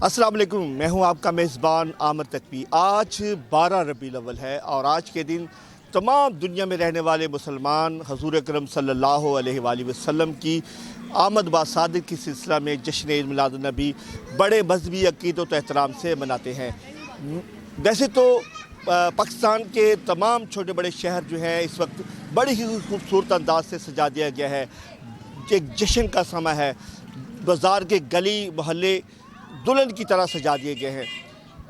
अस्सलाम वालेकुम, मैं हूं आपका मेज़बान आमिर तकवी। आज 12 रबीउल अव्वल है और आज के दिन तमाम दुनिया में रहने वाले मुसलमान हुज़ूर अकरम सल्लल्लाहु अलैहि वसल्लम की आमद बासादिक की सिलसिला में जश्न ईद मिलादुन नबी बड़े मजहबी अक़ीदत व एहतराम से मनाते हैं। वैसे तो पाकिस्तान के तमाम छोटे बड़े शहर जो हैं इस वक्त बड़ी ही खूबसूरत अंदाज से सजा दिया गया है। एक जश्न का समय है। बाज़ार के गली मोहल्ले दुल्हन की तरह सजा दिए गए हैं।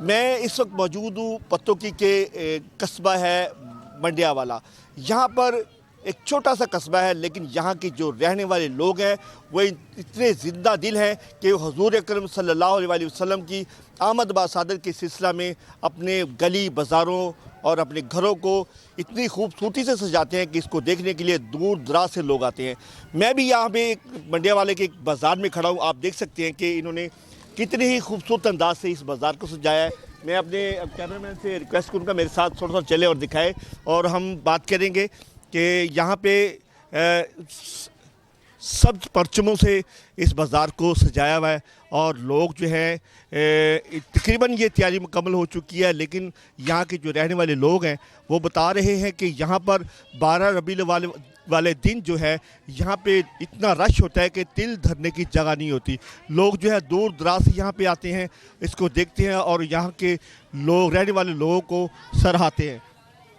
मैं इस वक्त मौजूद हूँ पत्तोकी के कस्बा है मंडिया वाला। यहाँ पर एक छोटा सा कस्बा है, लेकिन यहाँ के जो रहने वाले लोग हैं वो इतने ज़िंदा दिल हैं कि हुज़ूर अकरम सल्लल्लाहु अलैहि वसल्लम की आमद बासादर के सिलसिला में अपने गली बाज़ारों और अपने घरों को इतनी खूबसूरती से सजाते हैं कि इसको देखने के लिए दूर दराज से लोग आते हैं। मैं भी यहाँ पे एक मंडिया वाले के एक बाज़ार में खड़ा हूँ। आप देख सकते हैं कि इन्होंने कितने ही खूबसूरत अंदाज से इस बाज़ार को सजाया है। मैं अपने कैमरामैन से रिक्वेस्ट करूँगा मेरे साथ थोड़ा सा चले और दिखाए, और हम बात करेंगे कि यहाँ पे सब्ज परचमों से इस बाज़ार को सजाया हुआ है और लोग जो है तकरीबन ये तैयारी मुकम्मल हो चुकी है। लेकिन यहाँ के जो रहने वाले लोग हैं वो बता रहे हैं कि यहाँ पर 12 रबीउल वाले दिन जो है यहाँ पे इतना रश होता है कि तिल धरने की जगह नहीं होती। लोग जो है दूर दराज से यहाँ पे आते हैं, इसको देखते हैं और यहाँ के लोग रहने वाले लोगों को सराहते हैं।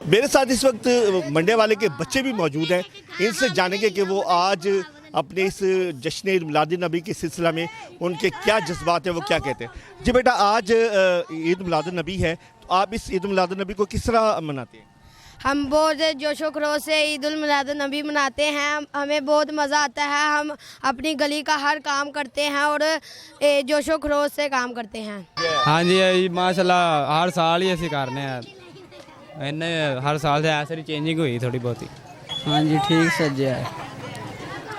मेरे साथ इस वक्त मंडिया वाले के बच्चे भी मौजूद हैं। इनसे जानेंगे कि वो आज अपने इस जश्न ईद मिलादुन नबी के सिलसिला में उनके क्या जज्बात हैं, वो क्या कहते हैं। जी बेटा, आज ईद मिलादुन नबी है, तो आप इस ईद मिलादुन नबी को किस तरह मनाते हैं? हम बहुत जोशो खरोश से ईद उल मिलादुन नबी मनाते हैं। हमें बहुत मज़ा आता है। हम अपनी गली का हर काम करते हैं और जोशो खरोश से काम करते हैं। हाँ जी माशाल्लाह हर साल ही ऐसे करने हैं। इन्हें हर साल से ऐसे ही चेंजिंग हुई थोड़ी बहुत ही। हाँ जी ठीक सजा है,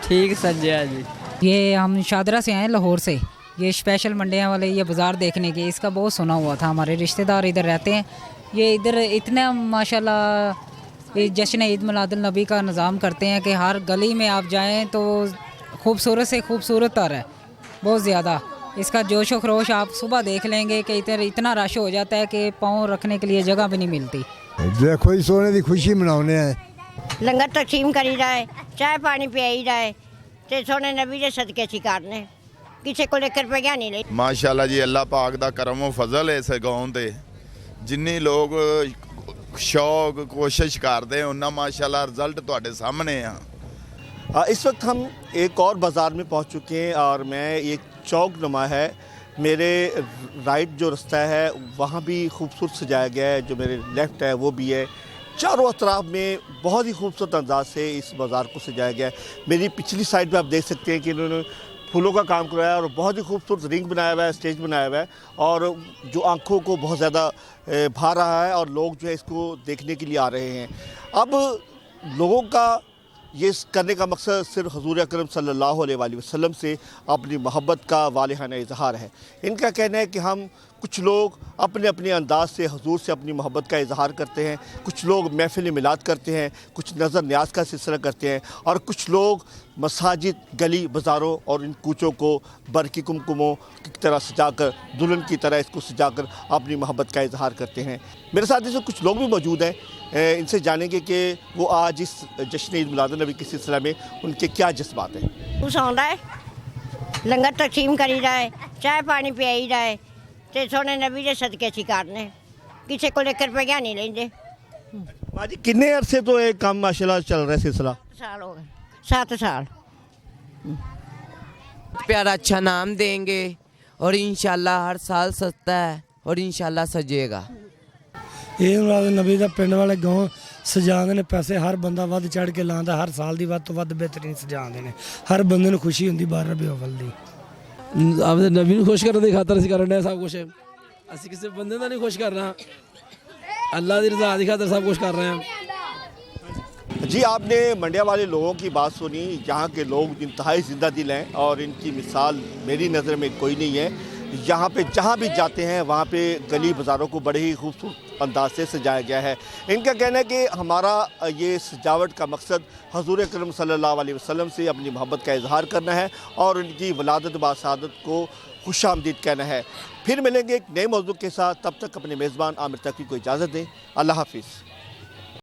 ठीक सजा है जी। ये हम शादरा से आए लाहौर से। ये स्पेशल मंडिया वाले ये बाज़ार देखने के, इसका बहुत सुना हुआ था। हमारे रिश्तेदार इधर रहते हैं। ये इधर इतना माशाल्लाह जश्न ईद मिलादुन नबी का निज़ाम करते हैं कि हर गली में आप जाएं तो खूबसूरत से खूबसूरत तर है बहुत ज़्यादा। इसका जोश व खरोश आप सुबह देख लेंगे कि इधर इतना रश हो जाता है कि पाँव रखने के लिए जगह भी नहीं मिलती। देखो सोने की खुशी मनाने हैं। लंगर तकसीम करी जाए, चाय पानी पियाई जाए तो सोने नबी के सदके शिकारने किसी को लेकर रुपया नहीं ले। माशाल्लाह जी, अल्लाह पाक दा करम व फजल है इस गाँव ते। जिन्नी लोग शौक कोशिश करते हैं उन्ना माशाल्लाह रिजल्ट तुहाडे सामने है। इस वक्त हम एक और बाज़ार में पहुंच चुके हैं और मैं एक चौक नुमा है, मेरे राइट जो रास्ता है वहाँ भी खूबसूरत सजाया गया है, जो मेरे लेफ़्ट है वो भी है। चारों अतराफ में बहुत ही खूबसूरत अंदाज से इस बाज़ार को सजाया गया है। मेरी पिछली साइड पे आप देख सकते हैं कि इन्होंने फूलों का काम कराया है और बहुत ही खूबसूरत रिंग बनाया हुआ है, स्टेज बनाया हुआ है, और जो आंखों को बहुत ज़्यादा भा रहा है और लोग जो है इसको देखने के लिए आ रहे हैं। अब लोगों का ये करने का मकसद सिर्फ हुज़ूर अकरम सल्लल्लाहु अलैहि वसल्लम से अपनी मोहब्बत का वालिहाना इज़हार है। इनका कहना है कि हम कुछ लोग अपने अपने अंदाज से हुज़ूर से अपनी मोहब्बत का इज़हार करते हैं, कुछ लोग महफ़िल मिलाद करते हैं, कुछ नज़र न्याज का सिलसिला करते हैं, और कुछ लोग मसाजिद गली बाज़ारों और इन कूचों को बरकी कुमकुमों की तरह सजाकर, दुल्हन की तरह इसको सजाकर अपनी मोहब्बत का इज़हार करते हैं। मेरे साथ इसमें कुछ लोग भी मौजूद हैं। इनसे जानेंगे कि वो आज इस जश्न ईद मिलादुन नबी के सिलसिला में उनके क्या जज्बात हैं। कुछ आंदा है, लंगर तकसीम करी जाए, चाय पानी पियाई जाए तो सोने नबी के सदके शिकारने किसी को लेकर रुपया नहीं लेंगे। माँ जी, कितने अरसे तो एक काम माशाल्लाह चल रहा है सिलसिला? 7 साल हो गए, 7 साल। प्यारा अच्छा नाम देंगे और इंशाल्लाह हर साल सजता है और इंशाल्लाह सजेगा। ईद मिलादुन नबी ਦਾ ਪਿੰਡ ਵਾਲੇ ਗਾਉਂ ਸਜਾਉਂਦੇ ਨੇ। ਪੈਸੇ ਹਰ ਬੰਦਾ ਵੱਧ ਚੜ ਕੇ ਲਾਉਂਦਾ, ਹਰ ਸਾਲ ਦੀ ਵੱਧ ਤੋਂ ਵੱਧ ਬਿਹਤਰੀਨ ਸਜਾਉਂਦੇ ਨੇ। ਹਰ ਬੰਦੇ ਨੂੰ ਖੁਸ਼ੀ ਹੁੰਦੀ 12 ਰਬੀਉਲ ਅਵਲ ਦੀ। ਆਪਦੇ ਨਬੀ ਨੂੰ ਖੁਸ਼ ਕਰਨ ਦੀ ਖਾਤਰ ਅਸੀਂ ਕਰਨ ਡਿਆ ਸਭ ਕੁਝ। ਅਸੀਂ ਕਿਸੇ ਬੰਦੇ ਦਾ ਨਹੀਂ ਖੁਸ਼ ਕਰਨਾ, ਅੱਲਾ ਦੀ ਰਜ਼ਾ ਦੀ ਖਾਤਰ सब कुछ कर रहे हैं। जी, आपने मंडिया वाले लोगों की बात सुनी। यहाँ के लोग इंतहाई ज़िंदा दिल हैं और इनकी मिसाल मेरी नज़र में कोई नहीं है। यहाँ पे जहाँ भी जाते हैं वहाँ पे गली बाज़ारों को बड़े ही खूबसूरत انداز سے سجایا گیا ہے۔ ان کا کہنا ہے کہ ہمارا یہ سجاوٹ کا مقصد حضور اکرم صلی اللہ علیہ وسلم سے اپنی محبت کا اظہار کرنا ہے اور ان کی ولادت باسعادت کو خوش آمدید کہنا ہے۔ پھر ملیں گے ایک نئے موضوع کے ساتھ، تب تک اپنے میزبان عامر تقوی کو اجازت دیں۔ اللہ حافظ۔